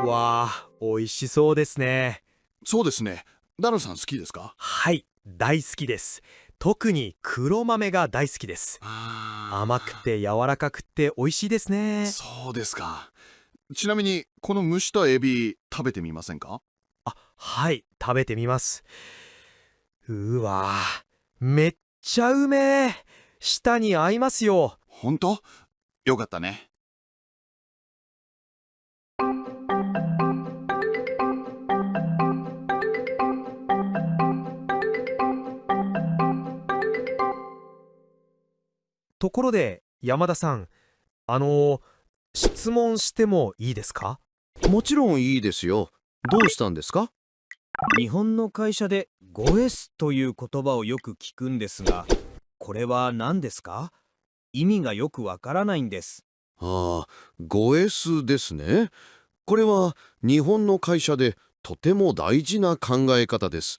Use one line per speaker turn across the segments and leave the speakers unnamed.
わあ、美味しそうですね。
そうですね。ダルさん好きですか？
はい、大好きです。特に黒豆が大好きです。甘くて柔らかくて美味しいですね。
そうですか。ちなみに、この蒸したエビ、食べてみませんか？
あ、はい、食べてみます。うわあ、めっちゃうめえ。舌に合いますよ。
本当？よかったね。
ところで、山田さん、あの質問してもいいですか？
もちろんいいですよ。どうしたんですか？
日本の会社で 5S という言葉をよく聞くんですが、これは何ですか？意味がよくわからないんです。
ああ、5S ですね。これは日本の会社でとても大事な考え方です。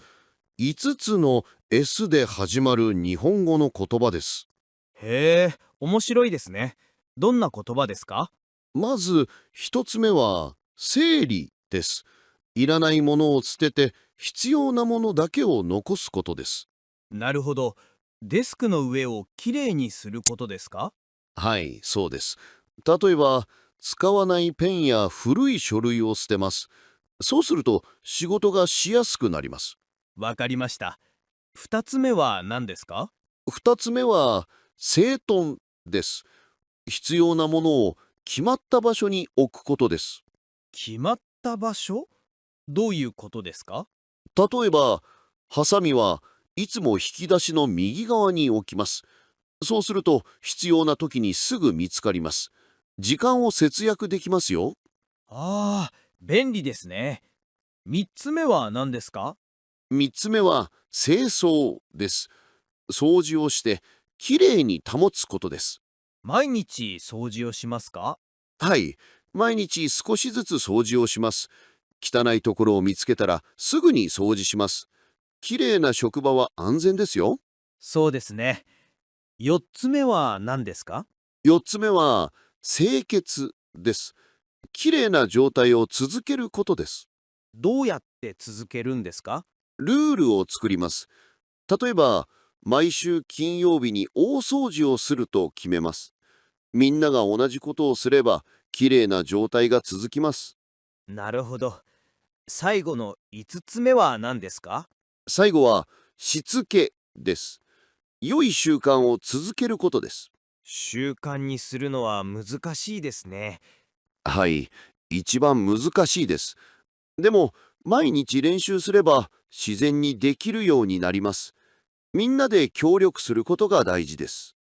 5つの S で始まる日本語の言葉です。
へえ、面白いですね。どんな言葉ですか？
まず一つ目は整理です。いらないものを捨てて必要なものだけを残すことです。
なるほど。デスクの上をきれいにすることですか？
はい、そうです。例えば、使わないペンや古い書類を捨てます。そうすると仕事がしやすくなります。
わかりました。二つ目は何ですか？
二つ目は整頓です。必要なものを決まった場所に置くことです。
決まった場所？どういうことですか？
例えば、ハサミはいつも引き出しの右側に置きます。そうすると必要な時にすぐ見つかります。時間を節約できますよ。
ああ、便利ですね。三つ目は何ですか？
三つ目は清掃です。掃除をしてきれいに保つことです。
毎日掃除をしますか？
はい。毎日少しずつ掃除をします。汚いところを見つけたらすぐに掃除します。きれいな職場は安全ですよ。
そうですね。四つ目は何ですか？
四つ目は清潔です。きれいな状態を続けることです。
どうやって続けるんですか？
ルールを作ります。例えば、毎週金曜日に大掃除をすると決めます。みんなが同じことをすれば、きれいな状態が続きます。
なるほど。最後の五つ目は何ですか？
最後は、しつけです。良い習慣を続けることです。
習慣にするのは難しいですね。
はい、一番難しいです。でも、毎日練習すれば自然にできるようになります。みんなで協力することが大事です。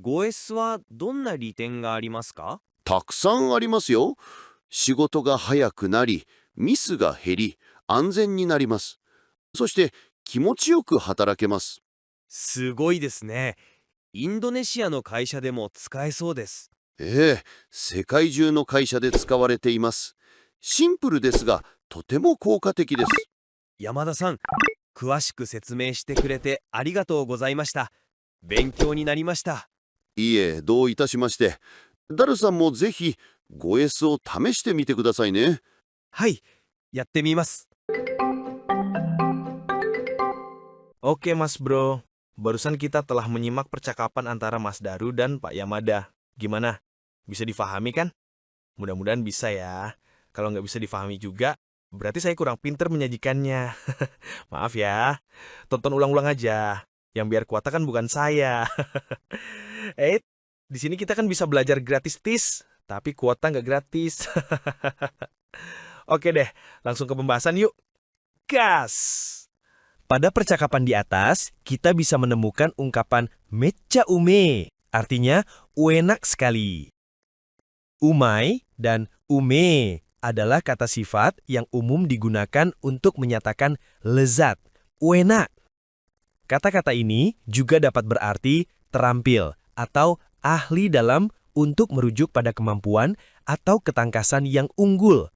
5S はどんな利点がありますか？
たくさんありますよ。仕事が早くなり、ミスが減り、安全になります。そして気持ちよく働けます。
すごいですね。インドネシアの会社でも使えそうです。
ええ、世界中の会社で使われています。シンプルですが、とても効果的です。
山田さん、詳しく説明してくれてありがとうございました。勉強になりました。
いいえ、どういたしまして。ダルさんもぜひ 5S を試してみてくださいね。
はい、やってみます。
Oke Mas Bro, barusan kita telah menyimak percakapan antara Mas Daru dan Pak Yamada. Gimana? Bisa difahami kan? Mudah-mudahan bisa ya. Kalau nggak bisa difahami juga, berarti saya kurang pinter menyajikannya. Maaf ya. Tonton ulang-ulang aja. Yang biar kuota kan bukan saya. Di sini kita kan bisa belajar gratis tis, tapi kuota nggak gratis. Oke deh, langsung ke pembahasan yuk. Gas! Pada percakapan di atas, kita bisa menemukan ungkapan mecha ume, artinya enak sekali. Umai dan ume adalah kata sifat yang umum digunakan untuk menyatakan lezat, enak. Kata-kata ini juga dapat berarti terampil atau ahli dalam untuk merujuk pada kemampuan atau ketangkasan yang unggul.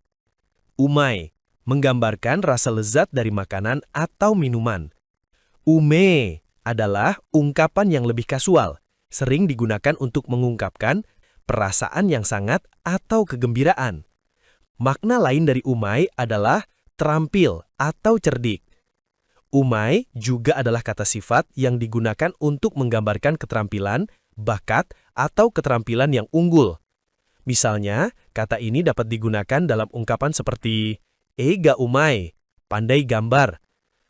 Umai menggambarkan rasa lezat dari makanan atau minuman. Ume adalah ungkapan yang lebih kasual, sering digunakan untuk mengungkapkan perasaan yang sangat atau kegembiraan. Makna lain dari umai adalah terampil atau cerdik. Umai juga adalah kata sifat yang digunakan untuk menggambarkan keterampilan, bakat, atau keterampilan yang unggul. Misalnya, kata ini dapat digunakan dalam ungkapan seperti ga umai, pandai gambar.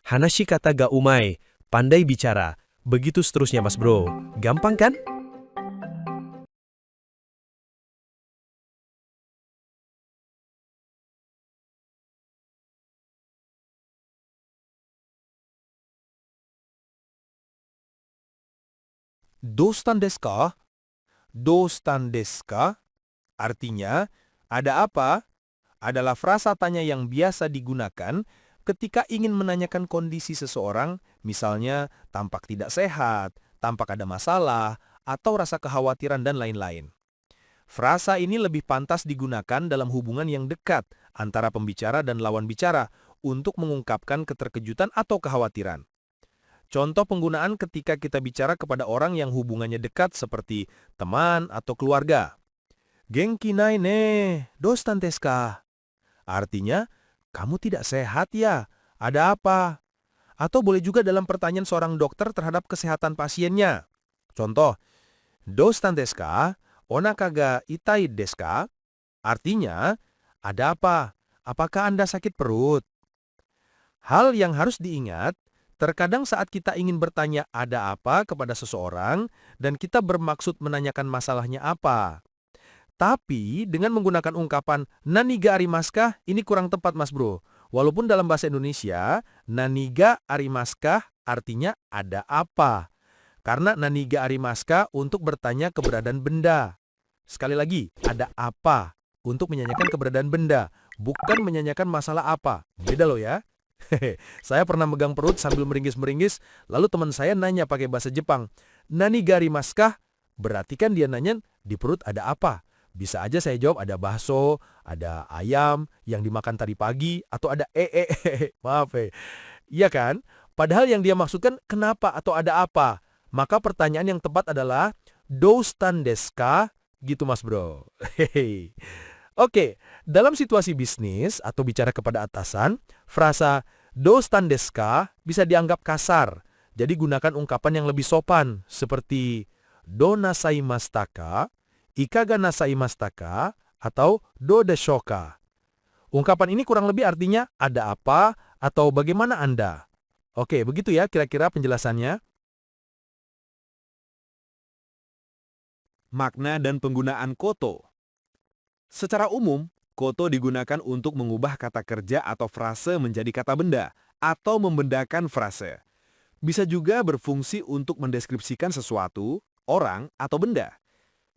Hanashi kata ga umai, pandai bicara. Begitu seterusnya, Mas Bro. Gampang kan?
Dostan desu ka? Dostan desu ka? Artinya, ada apa? Adalah frasa tanya yang biasa digunakan ketika ingin menanyakan kondisi seseorang, misalnya tampak tidak sehat, tampak ada masalah, atau rasa kekhawatiran dan lain-lain. Frasa ini lebih pantas digunakan dalam hubungan yang dekat antara pembicara dan lawan bicara untuk mengungkapkan keterkejutan atau kekhawatiran. Contoh penggunaan ketika kita bicara kepada orang yang hubungannya dekat seperti teman atau keluarga. Genki nai ne, dostan desu ka? Artinya, kamu tidak sehat ya? Ada apa? Atau boleh juga dalam pertanyaan seorang dokter terhadap kesehatan pasiennya. Contoh, dostan desu ka? Onaka ga itai desu ka? Artinya, ada apa? Apakah Anda sakit perut? Hal yang harus diingat, terkadang saat kita ingin bertanya ada apa kepada seseorang dan kita bermaksud menanyakan masalahnya apa. Tapi dengan menggunakan ungkapan nani ga arimasu ka, ini kurang tepat, Mas Bro. Walaupun dalam bahasa Indonesia, nani ga arimasu ka artinya ada apa. Karena nani ga arimasu ka untuk bertanya keberadaan benda. Sekali lagi, ada apa untuk menyanyikan keberadaan benda, bukan menyanyikan masalah apa. Beda loh ya. Saya pernah megang perut sambil meringis-meringis, lalu teman saya nanya pakai bahasa Jepang, nani ga arimasu ka? Berarti kan dia nanya di perut ada apa. Bisa aja saya jawab ada bakso, ada ayam yang dimakan tadi pagi, atau ada maaf Iya kan? Padahal yang dia maksudkan kenapa atau ada apa. Maka pertanyaan yang tepat adalah doustan desu ka? Gitu, Mas Bro. Oke, dalam situasi bisnis atau bicara kepada atasan, frasa doustan desu ka bisa dianggap kasar. Jadi gunakan ungkapan yang lebih sopan seperti do nasaimashita ka, ikaga nasaimashita ka, atau do deshou ka. Ungkapan ini kurang lebih artinya ada apa atau bagaimana Anda. Oke, begitu ya kira-kira penjelasannya. Makna dan penggunaan koto. Secara umum, koto digunakan untuk mengubah kata kerja atau frase menjadi kata benda atau membendakan frase. Bisa juga berfungsi untuk mendeskripsikan sesuatu, orang, atau benda.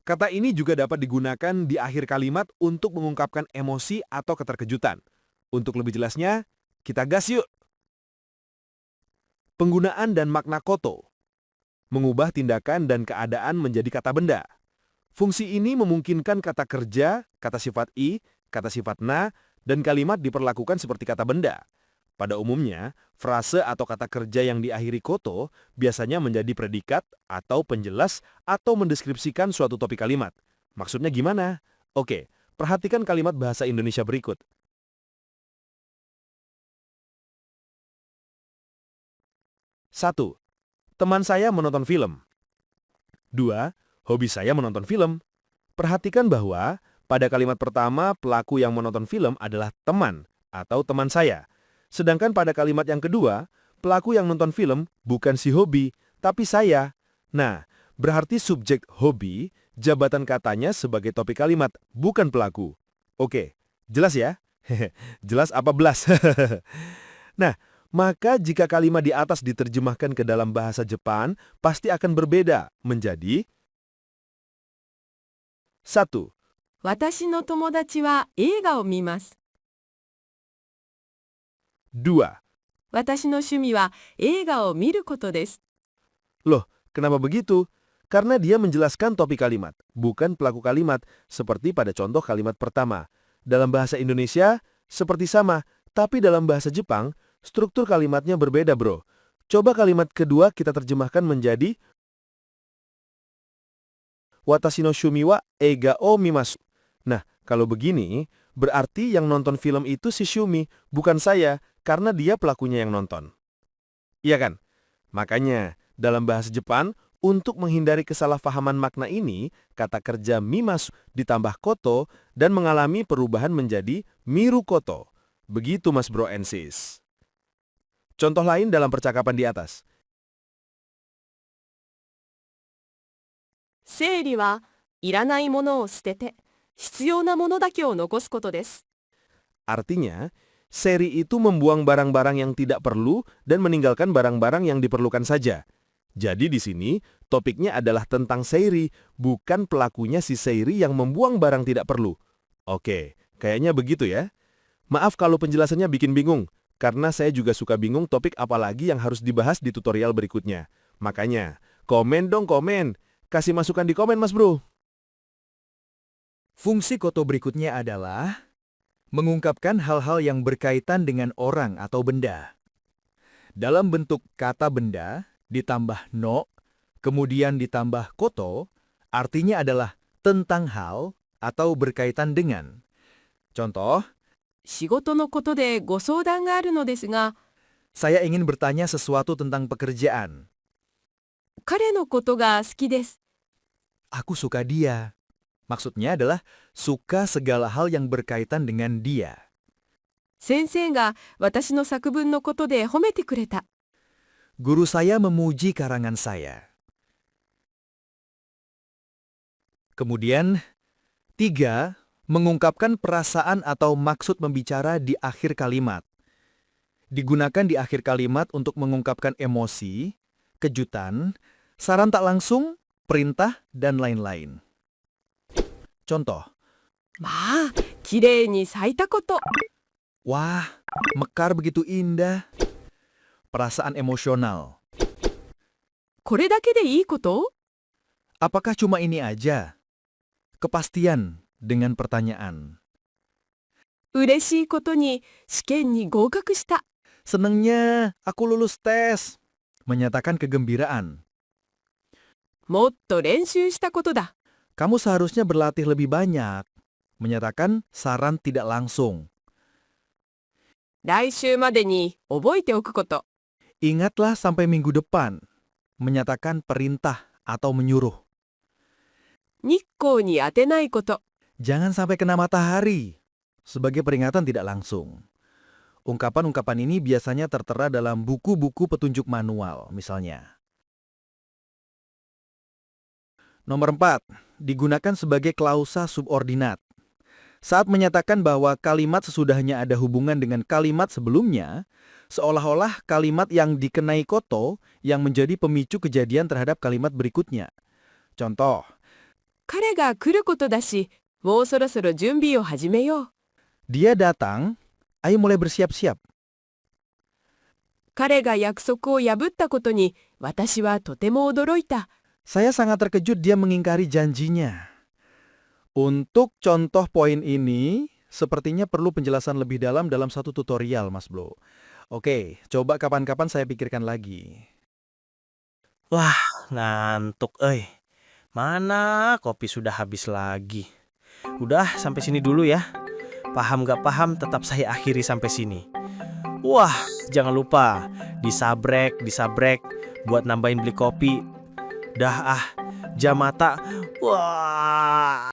Kata ini juga dapat digunakan di akhir kalimat untuk mengungkapkan emosi atau keterkejutan. Untuk lebih jelasnya, kita gas yuk! Penggunaan dan makna koto. Mengubah tindakan dan keadaan menjadi kata benda. Fungsi ini memungkinkan kata kerja, kata sifat i, kata sifat na, dan kalimat diperlakukan seperti kata benda. Pada umumnya, frase atau kata kerja yang diakhiri koto biasanya menjadi predikat atau penjelas atau mendeskripsikan suatu topik kalimat. Maksudnya gimana? Oke, perhatikan kalimat bahasa Indonesia berikut. 1. Teman saya menonton film. 2. Hobi saya menonton film. Perhatikan bahwa pada kalimat pertama pelaku yang menonton film adalah teman atau teman saya. Sedangkan pada kalimat yang kedua, pelaku yang nonton film bukan si hobi, tapi saya. Nah, berarti subjek hobi, jabatan katanya sebagai topik kalimat, bukan pelaku. Oke, jelas ya? Jelas apa belas? Nah, maka jika kalimat di atas diterjemahkan ke dalam bahasa Jepang, pasti akan berbeda menjadi 1.
私の友達は映画を見ます。
2.
私の趣味は映画を見ることです。
Loh, kenapa begitu? Karena dia menjelaskan topik kalimat, bukan pelaku kalimat, seperti pada contoh kalimat pertama. Dalam bahasa Indonesia, seperti sama, tapi dalam bahasa Jepang, struktur kalimatnya berbeda, bro. Coba kalimat kedua kita terjemahkan menjadi watashi no shumi wa eiga o mimasu. Nah, kalau begini, berarti yang nonton film itu si Shumi, bukan saya, karena dia pelakunya yang nonton. Iya kan? Makanya, dalam bahasa Jepang, untuk menghindari kesalahpahaman makna ini, kata kerja mimasu ditambah koto dan mengalami perubahan menjadi miru koto. Begitu Mas Bro and Sis. Contoh lain dalam percakapan di atas.
整理はいらないものを捨てて必要なものだけを残すことです。
Artinya, seri itu membuang barang-barang yang tidak perlu dan meninggalkan barang-barang yang diperlukan saja. Jadi di sini, topiknya adalah tentang Seiri, bukan pelakunya si Seiri yang membuang barang tidak perlu. Oke, kayaknya begitu ya. Maaf kalau penjelasannya bikin bingung, karena saya juga suka bingung topik apalagi yang harus dibahas di tutorial berikutnya. Makanya, komen dong komen. Kasih masukan di komen Mas Bro.
Fungsi koto berikutnya adalah mengungkapkan hal-hal yang berkaitan dengan orang atau benda. Dalam bentuk kata benda, ditambah no, kemudian ditambah koto, artinya adalah tentang hal atau berkaitan dengan. Contoh,
仕事のことでご相談があるのですが、
saya ingin bertanya sesuatu tentang pekerjaan.
彼のことが好きです。
Aku suka dia. Maksudnya adalah suka segala hal yang berkaitan dengan dia.
先生が私の作文のことで褒めてくれた。
Guru saya memuji karangan saya. Kemudian, 3. Mengungkapkan perasaan atau maksud membicara di akhir kalimat. Digunakan di akhir kalimat untuk mengungkapkan emosi, kejutan, saran tak langsung, perintah, dan lain-lain. Contoh,
まあ、きれいに咲いたこと。
wah, mekar begitu indah. Perasaan emosional.
これだけでいいこと？
Apakah cuma ini aja? Kepastian dengan pertanyaan.
嬉しいことに試験に合格した。
Senengnya, aku lulus tes. Menyatakan kegembiraan.
もっと練習したことだ。
Kamu seharusnya berlatih lebih banyak. Menyatakan saran tidak langsung.
来週までに覚えておくこと。
Ingatlah sampai minggu depan. Menyatakan perintah atau menyuruh.
日光に当てないこと。
Jangan sampai kena matahari. Sebagai peringatan tidak langsung. Ungkapan-ungkapan ini biasanya tertera dalam buku-buku petunjuk manual, misalnya. Nomor 4. Digunakan sebagai klausa subordinat. Saat menyatakan bahwa kalimat sesudahnya ada hubungan dengan kalimat sebelumnya, seolah-olah kalimat yang dikenai koto yang menjadi pemicu kejadian terhadap kalimat berikutnya. Contoh,
彼が来ることだし、もうそろそろ準備を始めよう。
dia datang, ayo mulai bersiap-siap.
彼が約束を破ったことに私はとても驚いた。
Saya sangat terkejut dia mengingkari janjinya. Untuk contoh poin ini, sepertinya perlu penjelasan lebih dalam satu tutorial, Mas Bro. Oke, coba kapan-kapan saya pikirkan lagi.
Wah, ngantuk, Mana kopi sudah habis lagi. Udah, sampai sini dulu ya. Paham gak paham, tetap saya akhiri sampai sini. Wah, jangan lupa disabrek buat nambahin beli kopi. Dah jam mata. Wah.